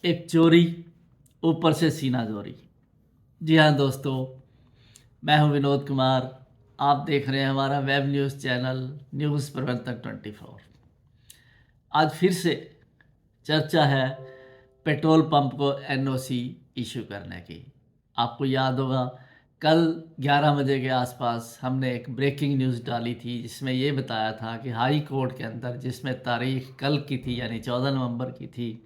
एक चोरी ऊपर से सीना जोरी। जी हाँ दोस्तों, मैं हूं विनोद कुमार। आप देख रहे हैं हमारा वेब न्यूज़ चैनल न्यूज़ प्रबंधक 24। आज फिर से चर्चा है पेट्रोल पंप को एनओसी इशू करने की। आपको याद होगा कल 11 बजे के आसपास हमने एक ब्रेकिंग न्यूज़ डाली थी जिसमें ये बताया था कि हाई कोर्ट के अंदर, जिसमें तारीख कल की थी यानी 14 नवंबर की थी,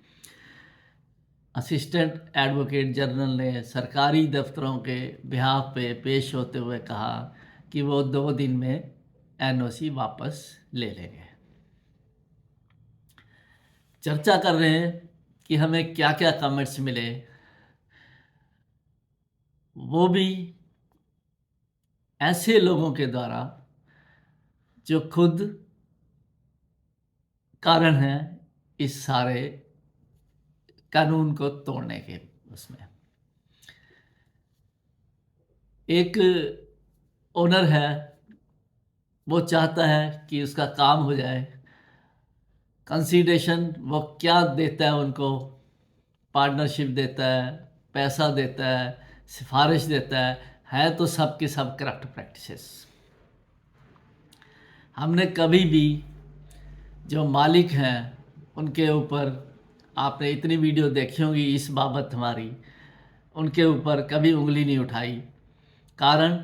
असिस्टेंट एडवोकेट जनरल ने सरकारी दफ्तरों के बिहाफ पे पेश होते हुए कहा कि वो 2 दिन में एनओसी वापस ले लेंगे। चर्चा कर रहे हैं कि हमें क्या क्या कमेंट्स मिले, वो भी ऐसे लोगों के द्वारा जो खुद कारण हैं इस सारे कानून को तोड़ने के। उसमें एक ओनर है, वो चाहता है कि उसका काम हो जाए। कंसीडरेशन वो क्या देता है उनको? पार्टनरशिप देता है, पैसा देता है, सिफारिश देता है तो सब के सब करप्ट प्रैक्टिसेस। हमने कभी भी जो मालिक हैं उनके ऊपर, आपने इतनी वीडियो देखी होंगी इस बाबत हमारी, उनके ऊपर कभी उंगली नहीं उठाई। कारण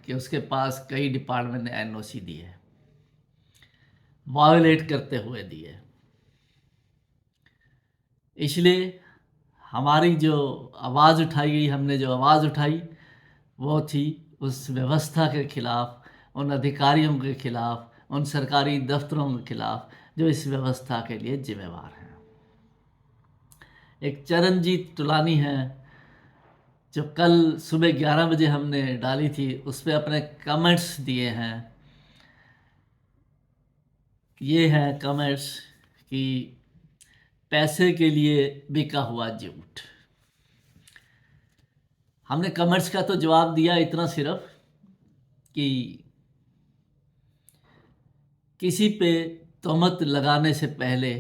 कि उसके पास कई डिपार्टमेंट ने एनओसी दी है, वायोलेट करते हुए दी है। इसलिए हमारी जो आवाज़ उठाई गई, हमने जो आवाज़ उठाई वो थी उस व्यवस्था के खिलाफ, उन अधिकारियों के खिलाफ, उन सरकारी दफ्तरों के खिलाफ जो इस व्यवस्था के लिए जिम्मेवार हैं। एक चरणजीत तुलानी है जो कल सुबह 11 बजे हमने डाली थी, उस पर अपने कमेंट्स दिए हैं। ये हैं कमेंट्स कि पैसे के लिए बिका हुआ झूठ। हमने कमेंट्स का तो जवाब दिया इतना सिर्फ कि किसी पे तोहमत लगाने से पहले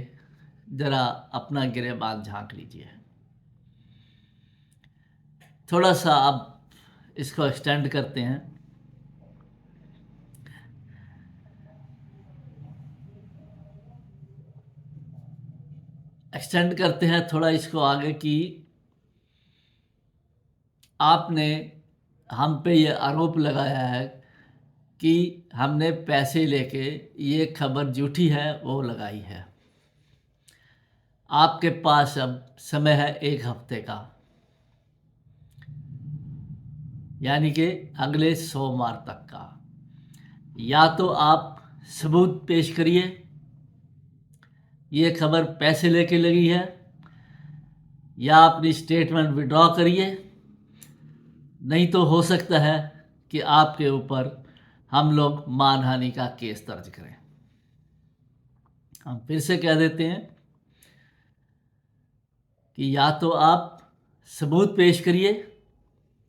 ज़रा अपना गिरेबान झांक लीजिए। थोड़ा सा अब इसको एक्सटेंड करते हैं। एक्सटेंड करते हैं थोड़ा इसको आगे कि आपने हम पे ये आरोप लगाया है कि हमने पैसे लेके ये खबर झूठी है वो लगाई है। आपके पास अब समय है 1 हफ्ते का, यानी कि अगले सोमवार तक का। या तो आप सबूत पेश करिए ये खबर पैसे लेके लगी है, या अपनी स्टेटमेंट विड्रॉ करिए। नहीं तो हो सकता है कि आपके ऊपर हम लोग मानहानि का केस दर्ज करें। हम फिर से कह देते हैं कि या तो आप सबूत पेश करिए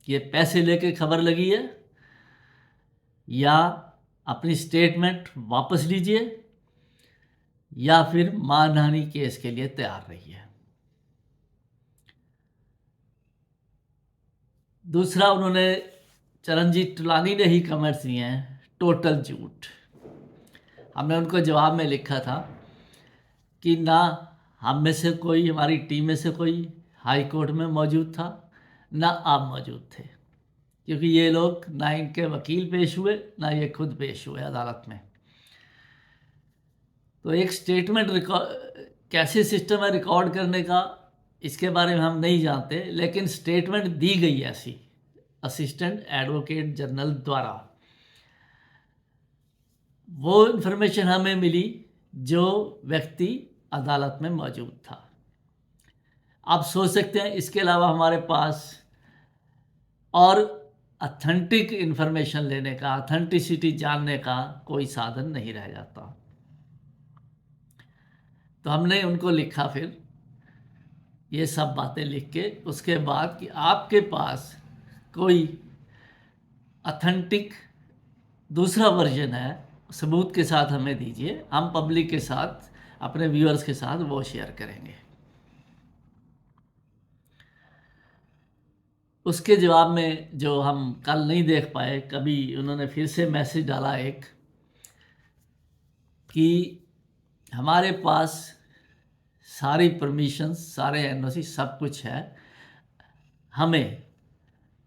कि ये पैसे लेके खबर लगी है, या अपनी स्टेटमेंट वापस लीजिए, या फिर मानहानि केस के लिए तैयार रहिए। दूसरा, उन्होंने चरणजीत तुलानी ने ही कमेंट्स दिए हैं, टोटल झूठ। हमने उनको जवाब में लिखा था कि ना हम में से कोई, हमारी टीम में से कोई हाई कोर्ट में मौजूद था, ना आप मौजूद थे, क्योंकि ये लोग ना इनके वकील पेश हुए ना ये खुद पेश हुए अदालत में। तो एक स्टेटमेंट कैसे सिस्टम है रिकॉर्ड करने का, इसके बारे में हम नहीं जानते, लेकिन स्टेटमेंट दी गई ऐसी असिस्टेंट एडवोकेट जनरल द्वारा। वो इन्फॉर्मेशन हमें मिली जो व्यक्ति अदालत में मौजूद था। आप सोच सकते हैं इसके अलावा हमारे पास और ऑथेंटिक इन्फॉर्मेशन लेने का, ऑथेंटिसिटी जानने का कोई साधन नहीं रह जाता। तो हमने उनको लिखा फिर ये सब बातें लिख के, उसके बाद कि आपके पास कोई ऑथेंटिक दूसरा वर्जन है, सबूत के साथ हमें दीजिए, हम पब्लिक के साथ, अपने व्यूअर्स के साथ वो शेयर करेंगे। उसके जवाब में जो हम कल नहीं देख पाए, कभी उन्होंने फिर से मैसेज डाला एक कि हमारे पास सारी परमिशंस, सारे एनओसी, सब कुछ है, हमें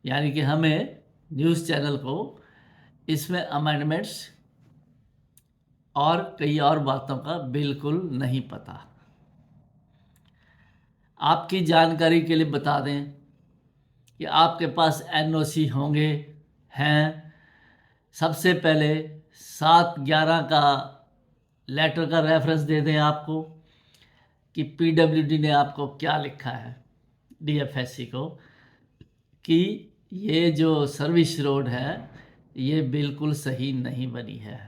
यानी कि हमें न्यूज़ चैनल को इसमें अमेंडमेंट्स और कई और बातों का बिल्कुल नहीं पता। आपकी जानकारी के लिए बता दें कि आपके पास एनओसी होंगे, हैं। सबसे पहले 7/11 का लेटर का रेफरेंस दे दें आपको कि पीडब्ल्यूडी ने आपको क्या लिखा है, डीएफएससी को, कि ये जो सर्विस रोड है ये बिल्कुल सही नहीं बनी है।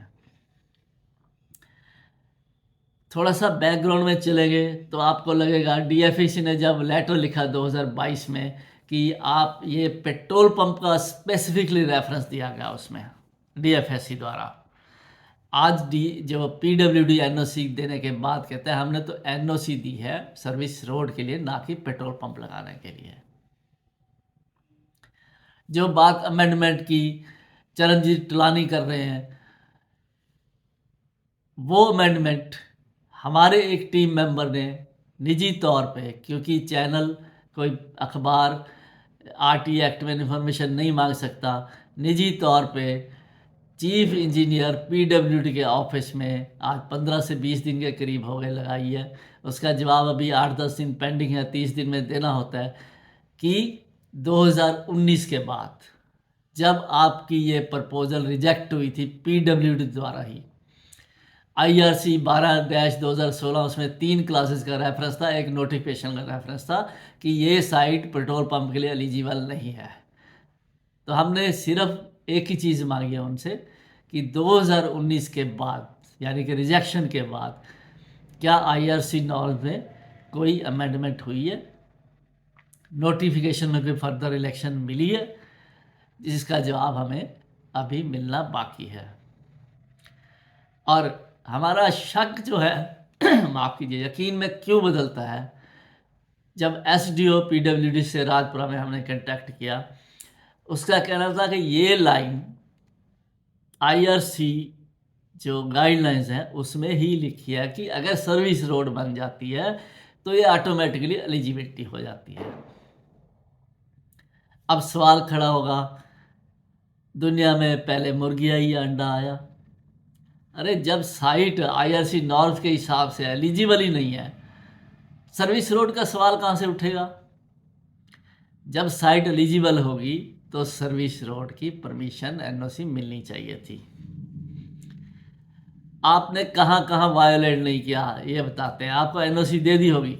थोड़ा सा बैकग्राउंड में चलेंगे तो आपको लगेगा डीएफएससी ने जब लेटर लिखा 2022 में कि आप ये पेट्रोल पंप का स्पेसिफिकली रेफरेंस दिया गया उसमें डीएफएससी द्वारा। आज जो पीडब्ल्यूडी एनओसी देने के बाद कहते हैं हमने तो एनओसी दी है सर्विस रोड के लिए, ना कि पेट्रोल पंप लगाने के लिए। जो बात अमेंडमेंट की चरणजीत टलानी कर रहे हैं, वो अमेंडमेंट हमारे एक टीम मेंबर ने निजी तौर पे, क्योंकि चैनल कोई अखबार आरटी एक्ट में इन्फॉर्मेशन नहीं मांग सकता, निजी तौर पे चीफ इंजीनियर पीडब्ल्यूडी के ऑफिस में आज 15 से 20 दिन के करीब हो गए लगाई है। उसका जवाब अभी 8-10 दिन पेंडिंग है, 30 दिन में देना होता है कि 2019 के बाद जब आपकी ये प्रपोजल रिजेक्ट हुई थी पीडब्ल्यूडी द्वारा ही, आईआरसी 12-2016 उसमें 3 क्लासेस का रेफरेंस था, एक नोटिफिकेशन का रेफरेंस था कि ये साइट पेट्रोल पंप के लिए एलिजिबल नहीं है। तो हमने सिर्फ एक ही चीज़ मांगी है उनसे कि 2019 के बाद यानी कि रिजेक्शन के बाद क्या आईआरसी नॉर्म में कोई अमेंडमेंट हुई है, नोटिफिकेशन में कोई फर्दर इलेक्शन मिली है, जिसका जवाब हमें अभी मिलना बाकी है। और हमारा शक जो है माफ़ कीजिए, यकीन में क्यों बदलता है, जब एसडीओ पीडब्ल्यूडी से राजपुरा में हमने कांटेक्ट किया, उसका कहना था कि ये लाइन आईआरसी जो गाइडलाइंस हैं उसमें ही लिखी है कि अगर सर्विस रोड बन जाती है तो ये ऑटोमेटिकली एलिजिबिलिटी हो जाती है। अब सवाल खड़ा होगा, दुनिया में पहले मुर्गी आई या अंडा आया? अरे जब साइट आईआरसी नॉर्म्स के हिसाब से एलिजिबल ही नहीं है, सर्विस रोड का सवाल कहाँ से उठेगा? जब साइट एलिजिबल होगी तो सर्विस रोड की परमिशन एनओसी मिलनी चाहिए थी। आपने कहाँ कहाँ वायोलेट नहीं किया ये बताते हैं। आपको एनओसी दे दी होगी,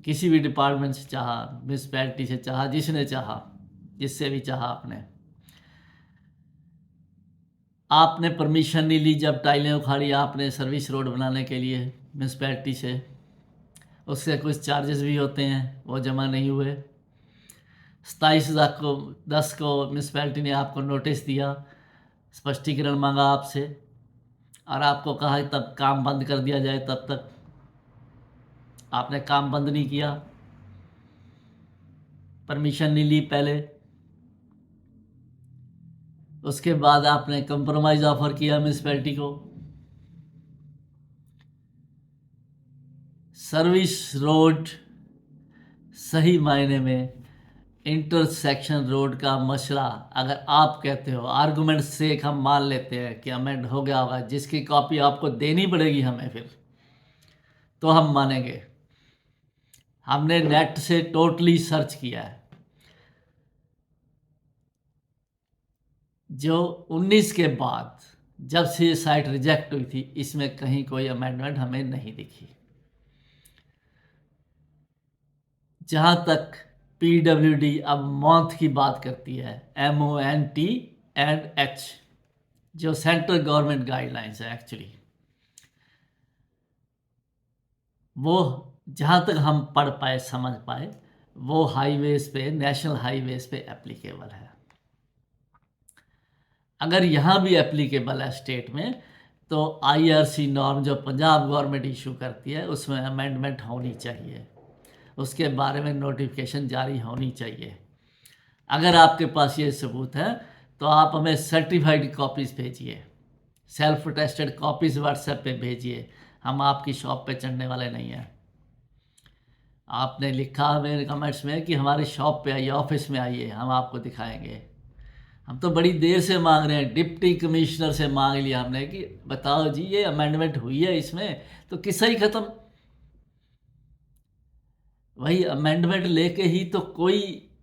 किसी भी डिपार्टमेंट से चाहा, म्यूनसिपैलिटी से चाहा, जिसने चाहा, जिससे भी चाहा आपने परमिशन नहीं ली जब टाइलें उखाड़ी आपने सर्विस रोड बनाने के लिए म्यूनसिपैलिटी से, उसके कुछ चार्जेस भी होते हैं, वो जमा नहीं हुए। 27/10 को म्यूनसिपैलिटी ने आपको नोटिस दिया, स्पष्टीकरण मांगा आपसे और आपको कहा तब काम बंद कर दिया जाए, तब तक आपने काम बंद नहीं किया, परमिशन नहीं ली पहले। उसके बाद आपने कंप्रोमाइज ऑफर किया म्यूनसिपैलिटी को। सर्विस रोड सही मायने में इंटरसेक्शन रोड का मसला, अगर आप कहते हो, आर्गूमेंट से एक हम मान लेते हैं कि अमेंड हो गया होगा, जिसकी कॉपी आपको देनी पड़ेगी हमें, फिर तो हम मानेंगे। हमने नेट से टोटली सर्च किया है, जो 19 के बाद जब से ये साइट रिजेक्ट हुई थी, इसमें कहीं कोई अमेंडमेंट हमें नहीं दिखी। जहाँ तक पीडब्ल्यूडी अब मॉन्थ की बात करती है, MONT&H, जो सेंट्रल गवर्नमेंट गाइडलाइंस है एक्चुअली, वो जहाँ तक हम पढ़ पाए, समझ पाए, वो हाईवेज पे, नेशनल हाईवेज पे एप्लीकेबल है। अगर यहाँ भी एप्लीकेबल है स्टेट में, तो आईआरसी नॉर्म जो पंजाब गवर्नमेंट इशू करती है उसमें अमेंडमेंट होनी चाहिए, उसके बारे में नोटिफिकेशन जारी होनी चाहिए। अगर आपके पास ये सबूत है तो आप हमें सर्टिफाइड कॉपीज़ भेजिए, सेल्फ टेस्टेड कॉपीज़ व्हाट्सएप पे भेजिए। हम आपकी शॉप पे चढ़ने वाले नहीं हैं। आपने लिखा मेरे कमेंट्स में कि हमारी शॉप पे आइए, ऑफिस में आइए, हम आपको दिखाएंगे। हम तो बड़ी देर से मांग रहे हैं, डिप्टी कमिश्नर से मांग लिया हमने कि बताओ जी ये अमेंडमेंट हुई है इसमें तो किस्सा ही ख़त्म। वही अमेंडमेंट लेके ही तो कोई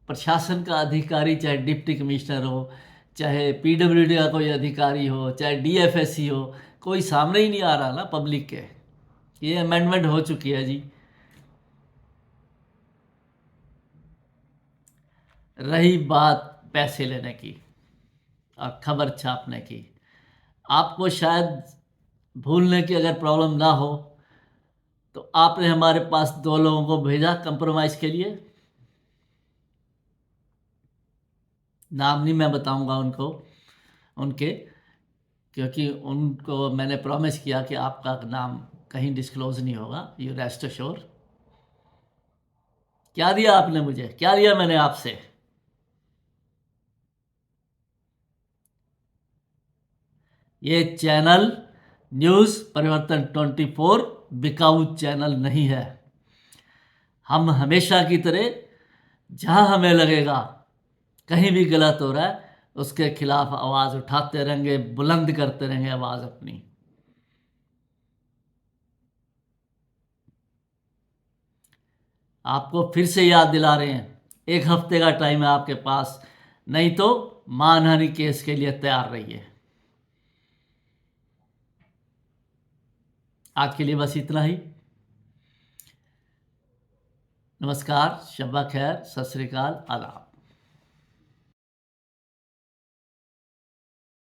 प्रशासन का अधिकारी, चाहे डिप्टी कमिश्नर हो, चाहे पीडब्ल्यूडी का कोई अधिकारी हो, चाहे डीएफएससी हो, कोई सामने ही नहीं आ रहा ना पब्लिक के, ये अमेंडमेंट हो चुकी है जी। रही बात पैसे लेने की और खबर छापने की, आपको शायद भूलने की अगर प्रॉब्लम ना हो तो आपने हमारे पास दो लोगों को भेजा कंप्रोमाइज़ के लिए। नाम नहीं मैं बताऊंगा उनको, उनके, क्योंकि उनको मैंने प्रॉमिस किया कि आपका नाम कहीं डिस्क्लोज नहीं होगा, यू रेस्ट अश्योर। क्या दिया आपने मुझे, क्या दिया मैंने आपसे? ये चैनल न्यूज़ परिवर्तन 24 बिकाऊ चैनल नहीं है। हम हमेशा की तरह जहां हमें लगेगा कहीं भी गलत हो रहा है उसके खिलाफ आवाज़ उठाते रहेंगे, बुलंद करते रहेंगे आवाज़ अपनी। आपको फिर से याद दिला रहे हैं, एक हफ्ते का टाइम है आपके पास, नहीं तो मानहानि केस के लिए तैयार रहिए। आज के लिए बस इतना ही। नमस्कार, शब्बा खैर, सत श्री अकाल, आदाब।